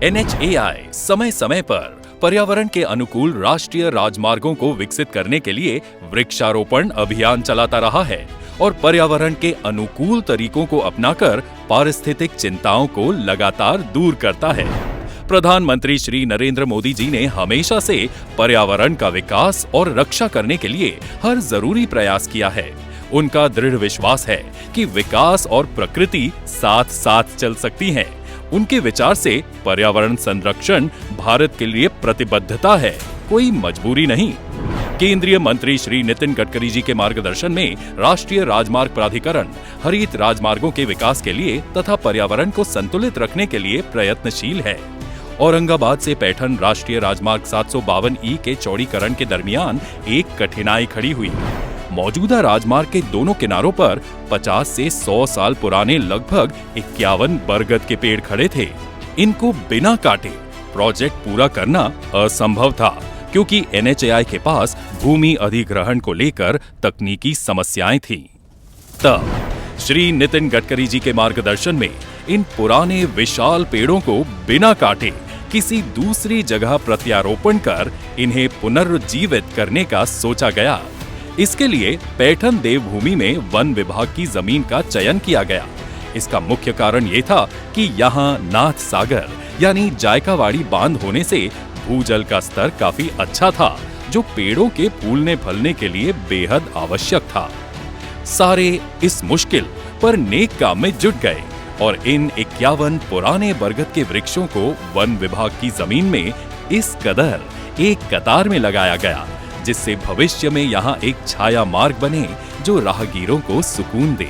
NHAI समय समय पर पर्यावरण के अनुकूल राष्ट्रीय राजमार्गों को विकसित करने के लिए वृक्षारोपण अभियान चलाता रहा है और पर्यावरण के अनुकूल तरीकों को अपनाकर पारिस्थितिक चिंताओं को लगातार दूर करता है। प्रधानमंत्री श्री नरेंद्र मोदी जी ने हमेशा से पर्यावरण का विकास और रक्षा करने के लिए हर जरूरी प्रयास किया है। उनका दृढ़ विश्वास है कि विकास और प्रकृति साथ साथ चल सकती हैं। उनके विचार से पर्यावरण संरक्षण भारत के लिए प्रतिबद्धता है, कोई मजबूरी नहीं। केंद्रीय मंत्री श्री नितिन गडकरी जी के मार्गदर्शन में राष्ट्रीय राजमार्ग प्राधिकरण हरित राजमार्गों के विकास के लिए तथा पर्यावरण को संतुलित रखने के लिए प्रयत्नशील है। औरंगाबाद से पैठन राष्ट्रीय राजमार्ग 752E के चौड़ीकरण के दरमियान एक कठिनाई खड़ी हुई। मौजूदा राजमार्ग के दोनों किनारों पर 50 से 100 साल पुराने लगभग 51 बरगद के पेड़ खड़े थे। इनको बिना काटे प्रोजेक्ट पूरा करना असंभव था, क्योंकि NHAI के पास भूमि अधिग्रहण को लेकर तकनीकी समस्याएं थीं। तब श्री नितिन गडकरी जी के मार्गदर्शन में इन पुराने विशाल पेड़ों को बिना काटे किसी दूसरी जगह प्रत्यारोपण कर इन्हें पुनर्जीवित करने का सोचा गया। इसके लिए पैठन देवभूमि में वन विभाग की जमीन का चयन किया गया। इसका मुख्य कारण ये था कि यहाँ नाथ सागर यानी जायकावाड़ी बांध होने से भूजल का स्तर काफी अच्छा था, जो पेड़ों के फूलने फलने के लिए बेहद आवश्यक था। सारे इस मुश्किल पर नेक काम में जुट गए और इन 51 पुराने बरगद के वृक्षों को वन विभाग की जमीन में इस कदर एक कतार में लगाया गया, जिससे भविष्य में यहाँ एक छाया मार्ग बने जो राहगीरों को सुकून दे।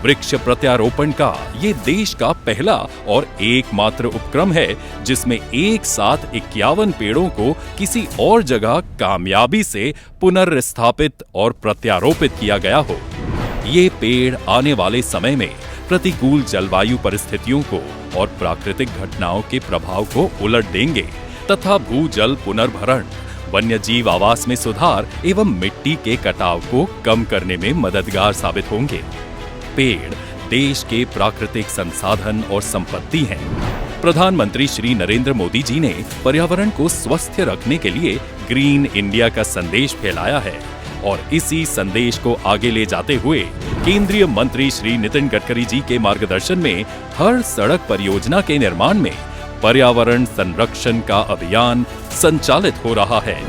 वृक्ष प्रत्यारोपण का ये देश का पहला और एकमात्र उपक्रम है जिसमें एक साथ 51 पेड़ों को किसी और जगह कामयाबी से पुनर्स्थापित और प्रत्यारोपित किया गया हो। ये पेड़ आने वाले समय में प्रतिकूल जलवायु परिस्थितियों को और प्राकृतिक घटनाओं के प्रभाव को उलट देंगे तथा भूजल पुनर्भरण, वन्यजीव आवास में सुधार एवं मिट्टी के कटाव को कम करने में मददगार साबित होंगे। पेड़ देश के प्राकृतिक संसाधन और संपत्ति हैं। प्रधानमंत्री श्री नरेंद्र मोदी जी ने पर्यावरण को स्वस्थ रखने के लिए ग्रीन इंडिया का संदेश फैलाया है और इसी संदेश को आगे ले जाते हुए केंद्रीय मंत्री श्री नितिन गडकरी जी के मार्गदर्शन में हर सड़क परियोजना के निर्माण में पर्यावरण संरक्षण का अभियान संचालित हो रहा है।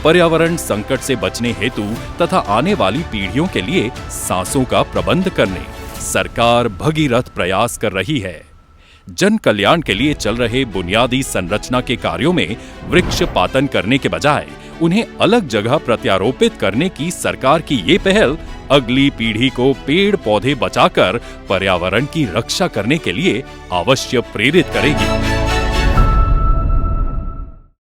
पर्यावरण संकट से बचने हेतु तथा आने वाली पीढ़ियों के लिए सांसों का प्रबंध करने सरकार भगीरथ प्रयास कर रही है। जन कल्याण के लिए चल रहे बुनियादी संरचना के कार्यों में वृक्ष पातन करने के बजाय उन्हें अलग जगह प्रत्यारोपित करने की सरकार की ये पहल अगली पीढ़ी को पेड़ पौधे बचाकर पर्यावरण की रक्षा करने के लिए अवश्य प्रेरित करेगी।